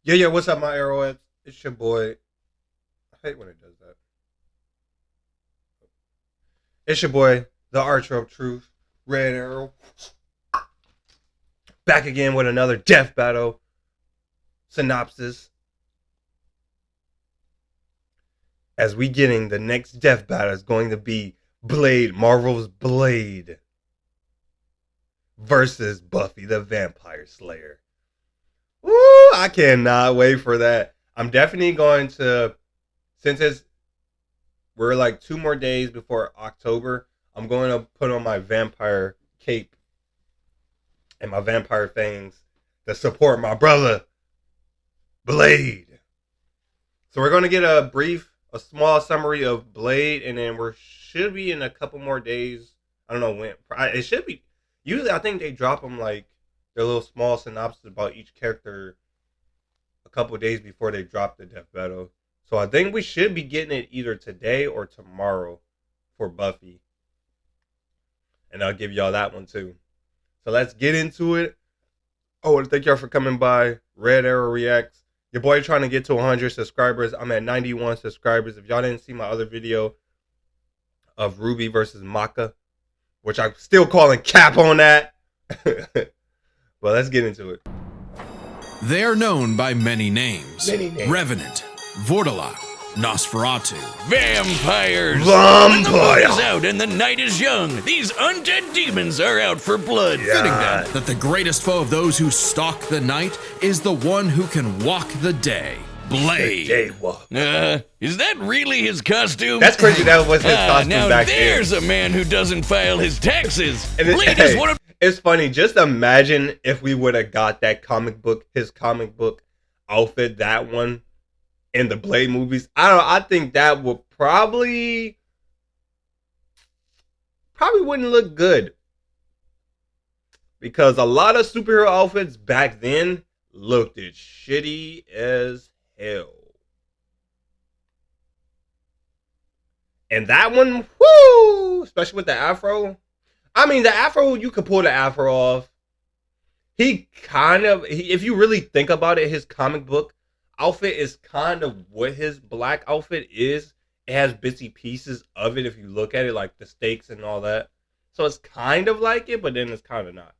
Yeah, what's up, my Arrowettes? It's your boy. I hate when it does that. It's your boy, the Archer of Truth, Red Arrow, back again with another death battle synopsis. As we getting the next death battle is going to be Marvel's Blade versus Buffy the Vampire Slayer. Woo! I cannot wait for that. I'm definitely going to, since we're like 2 more days before October, I'm going to put on my vampire cape and my vampire fangs to support my brother Blade. So we're going to get a small summary of Blade, and then we should be in a couple more days. I don't know when. It should be. Usually, I think they drop them like their little small synopsis about each character a couple days before they drop the death battle. So I think we should be getting it either today or tomorrow for Buffy, and I'll give y'all that one too. So let's get into it. I want to thank y'all for coming by. Red Arrow Reacts. Your boy trying to get to 100 subscribers. I'm at 91 subscribers. If y'all didn't see my other video of Ruby versus Maka, which I'm still calling cap on that. But let's get into it. They are known by many names. Revenant, Vortalok, Nosferatu. Vampires! When the moon is out and the night is young, these undead demons are out for blood. Yeah. Fitting then that the greatest foe of those who stalk the night is the one who can walk the day. Blade. Daywalker. Is that really his costume? That's crazy. That was his costume now back there's then. a man who doesn't file his taxes. And Blade is one of... It's funny. Just imagine if we would have got that his comic book outfit, that one, in the Blade movies. I think that would probably wouldn't look good, because a lot of superhero outfits back then looked as shitty as hell. And that one, whoo, especially with the afro. I mean, the afro, you could pull the afro off. If you really think about it, his comic book outfit is kind of what his black outfit is. It has bitsy pieces of it if you look at it, like the stakes and all that. So it's kind of like it, but then it's kind of not.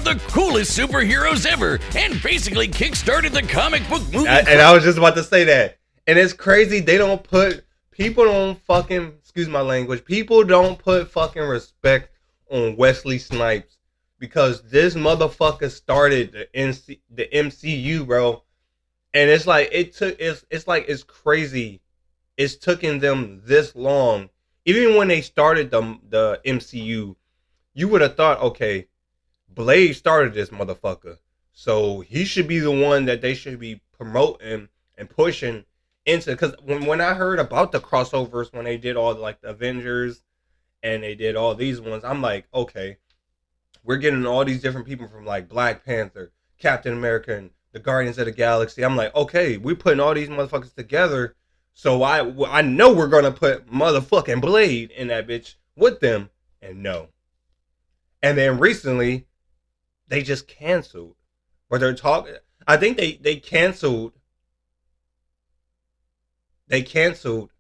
the coolest superheroes ever, and basically kickstarted the comic book movie. And I was just about to say that. And it's crazy, people don't fucking, excuse my language, people don't put fucking respect on Wesley Snipes, because this motherfucker started the MCU, bro. And it's like it's crazy. It's taken them this long. Even when they started the MCU, you would have thought, okay, Blade started this motherfucker, so he should be the one that they should be promoting and pushing into. Because when I heard about the crossovers, when they did all like the Avengers and they did all these ones, I'm like, okay, we're getting all these different people from like Black Panther, Captain America, and the Guardians of the Galaxy. I'm like, okay, we're putting all these motherfuckers together, so I know we're gonna put motherfucking Blade in that bitch with them. And no. And then recently, they just canceled. Or they're talking. I think they canceled. They canceled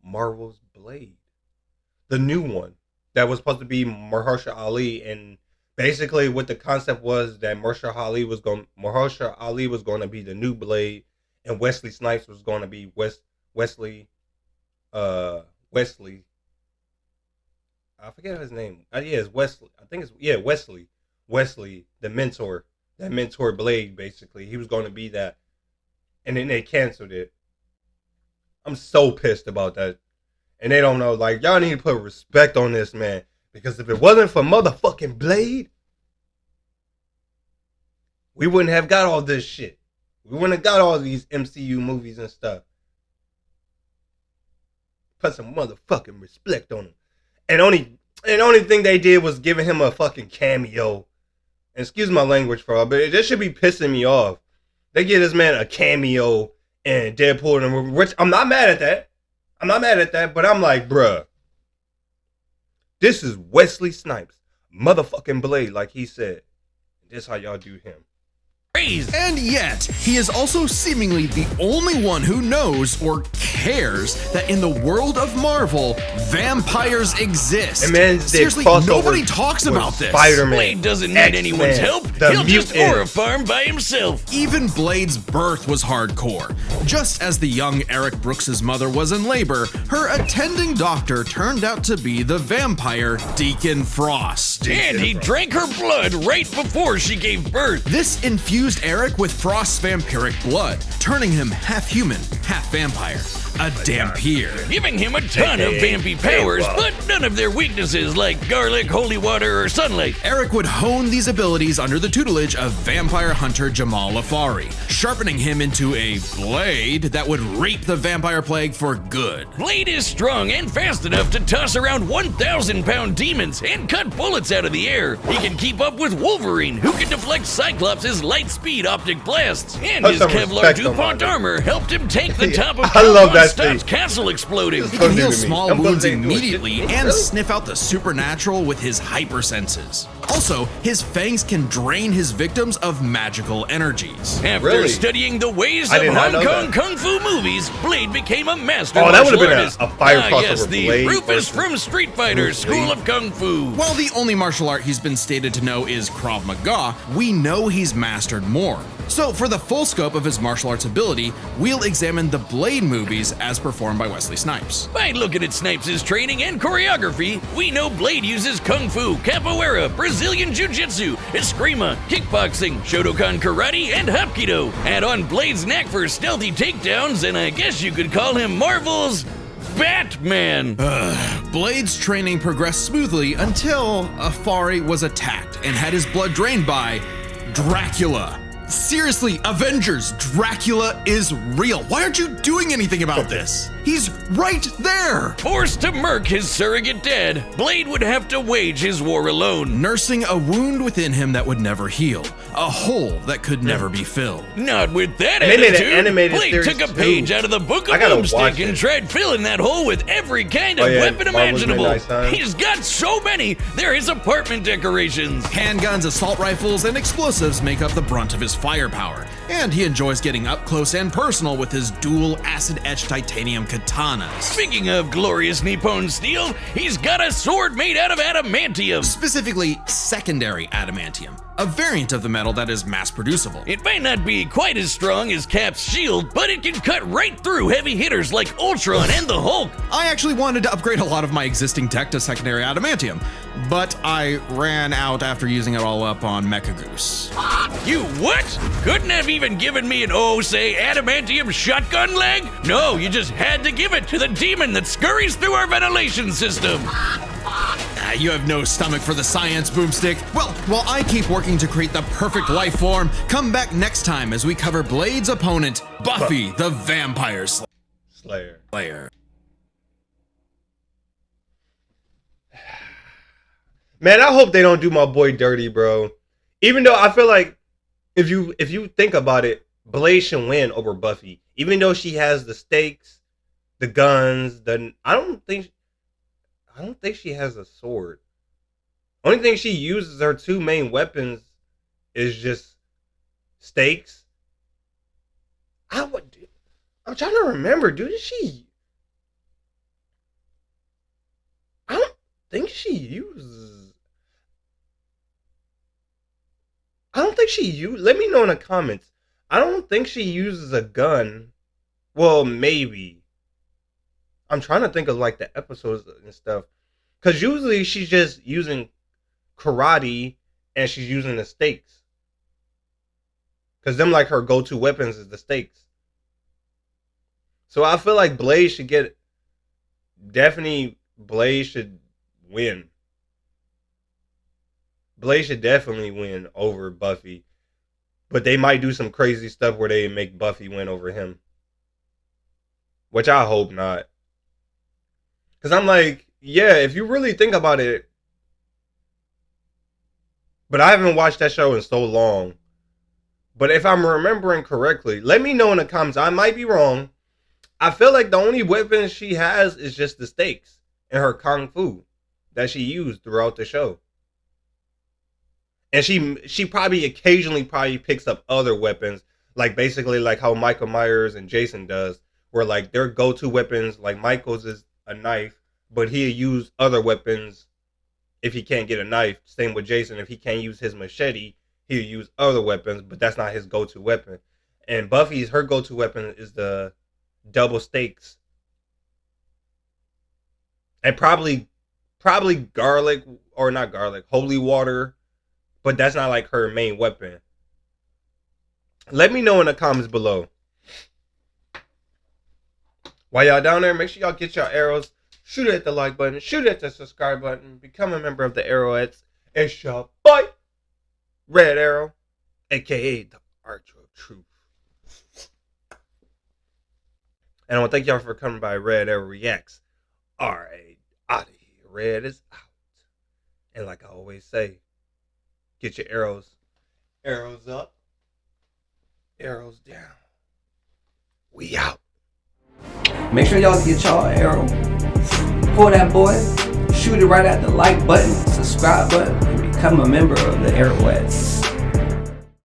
Marvel's Blade, the new one that was supposed to be Mahershala Ali, and basically what the concept was that Mahershala Ali was going to be the new Blade, and Wesley Snipes was going to be Wesley. I forget his name. Yeah, it's Wesley. I think it's Wesley. Wesley, the mentor, that mentor Blade. Basically, he was going to be that, and then they canceled it. I'm so pissed about that, and they don't know. Like, y'all need to put respect on this man, because if it wasn't for motherfucking Blade, we wouldn't have got all this shit. We wouldn't have got all these MCU movies and stuff. Put some motherfucking respect on him. And only thing they did was giving him a fucking cameo. And excuse my language, for all, but this should be pissing me off. They give this man a cameo and Deadpool in the movie, which I'm not mad at that. But I'm like, bruh, this is Wesley Snipes, motherfucking Blade, like he said. This how y'all do him. Freeze! And yet, he is also seemingly the only one who knows or cares that in the world of Marvel, vampires exist. And man, seriously, nobody talks about this. Spider-Man, Blade doesn't need anyone's help. He'll just aura farm by himself. Even Blade's birth was hardcore. Just as the young Eric Brooks's mother was in labor, her attending doctor turned out to be the vampire Deacon Frost. And he drank her blood right before she gave birth. This infused Eric with Frost's vampiric blood, turning him half human, half vampire. A Dampier. Giving him a ton of vampy powers, but none of their weaknesses like garlic, holy water, or sunlight. Eric would hone these abilities under the tutelage of vampire hunter Jamal Afari, sharpening him into a blade that would reap the vampire plague for good. Blade is strong and fast enough to toss around 1,000-pound demons and cut bullets out of the air. He can keep up with Wolverine, who can deflect Cyclops' light-speed optic blasts. And his Kevlar DuPont armor helped him take the top of Stopp's castle exploding. He can heal small wounds immediately and sniff out the supernatural with his hypersenses. Also, his fangs can drain his victims of magical energies. After studying the ways of Hong Kong kung fu movies, Blade became a master that would have been artist. a fire crossover. Yes, the Blade Rufus from Street Fighter School of Kung Fu. While the only martial art he's been stated to know is Krav Maga, we know he's mastered more. So for the full scope of his martial arts ability, we'll examine the Blade movies as performed by Wesley Snipes. By looking at Snipes' training and choreography, we know Blade uses Kung Fu, Capoeira, Brazilian Jiu-Jitsu, Eskrima, Kickboxing, Shotokan Karate, and Hapkido. Add on Blade's knack for stealthy takedowns, and I guess you could call him Marvel's Batman. Blade's training progressed smoothly until Afari was attacked and had his blood drained by Dracula. Seriously, Avengers, Dracula is real. Why aren't you doing anything about this? He's right there! Forced to murk his surrogate dad, Blade would have to wage his war alone. Nursing a wound within him that would never heal. A hole that could never be filled. Not with that And they made an attitude. animated Blade series took a too. page out of the Book of I gotta Boomstick watch and it. tried filling that hole with every kind of weapon Marvel's imaginable. Midnight Sun. He's got so many, they're his apartment decorations. Handguns, assault rifles, and explosives make up the brunt of his firepower, and he enjoys getting up close and personal with his dual acid-etched titanium katanas. Speaking of glorious Nippon steel, he's got a sword made out of adamantium. Specifically, secondary adamantium, a variant of the metal that is mass-producible. It might not be quite as strong as Cap's shield, but it can cut right through heavy hitters like Ultron and the Hulk. I actually wanted to upgrade a lot of my existing tech to secondary adamantium, but I ran out after using it all up on Mecha Goose. You what? Couldn't have even given me an adamantium shotgun leg? No, you just had to give it to the demon that scurries through our ventilation system. You have no stomach for the science, Boomstick. Well, while I keep working to create the perfect life form, come back next time as we cover Blade's opponent, Buffy the Vampire Slayer. Man, I hope they don't do my boy dirty, bro. Even though I feel like if you think about it, Blade should win over Buffy. Even though she has the stakes, the guns, I don't think she has a sword. Only thing she uses, her two main weapons, is just stakes. I'm trying to remember, dude. I don't think she uses. Let me know in the comments. I don't think she uses a gun. Well, maybe. I'm trying to think of like the episodes and stuff. Because usually she's just using karate and she's using the stakes. Because them like her go-to weapons is the stakes. So I feel like Blade should win. Blade should definitely win over Buffy. But they might do some crazy stuff where they make Buffy win over him. Which I hope not. Because I'm like, yeah, if you really think about it. But I haven't watched that show in so long. But if I'm remembering correctly, let me know in the comments. I might be wrong. I feel like the only weapon she has is just the stakes and her kung fu that she used throughout the show. And she probably occasionally probably picks up other weapons, like basically like how Michael Myers and Jason does, where like their go-to weapons, like Michael's is a knife, but he'll use other weapons if he can't get a knife. Same with Jason, if he can't use his machete, he'll use other weapons, but that's not his go-to weapon. And Buffy's, her go-to weapon is the double stakes, and probably garlic, or not garlic, holy water, but that's not like her main weapon. Let me know in the comments below. While y'all down there, make sure y'all get your arrows. Shoot it at the like button. Shoot it at the subscribe button. Become a member of the Arrowettes. It's your boy, Red Arrow, a.k.a. the Archer of Truth. And I want to thank y'all for coming by Red Arrow Reacts. Alright, out of here. Red is out. And like I always say, get your arrows. Arrows up. Arrows down. We out. Make sure y'all get y'all arrow. Pull that boy. Shoot it right at the like button, subscribe button, and become a member of the Arrowettes.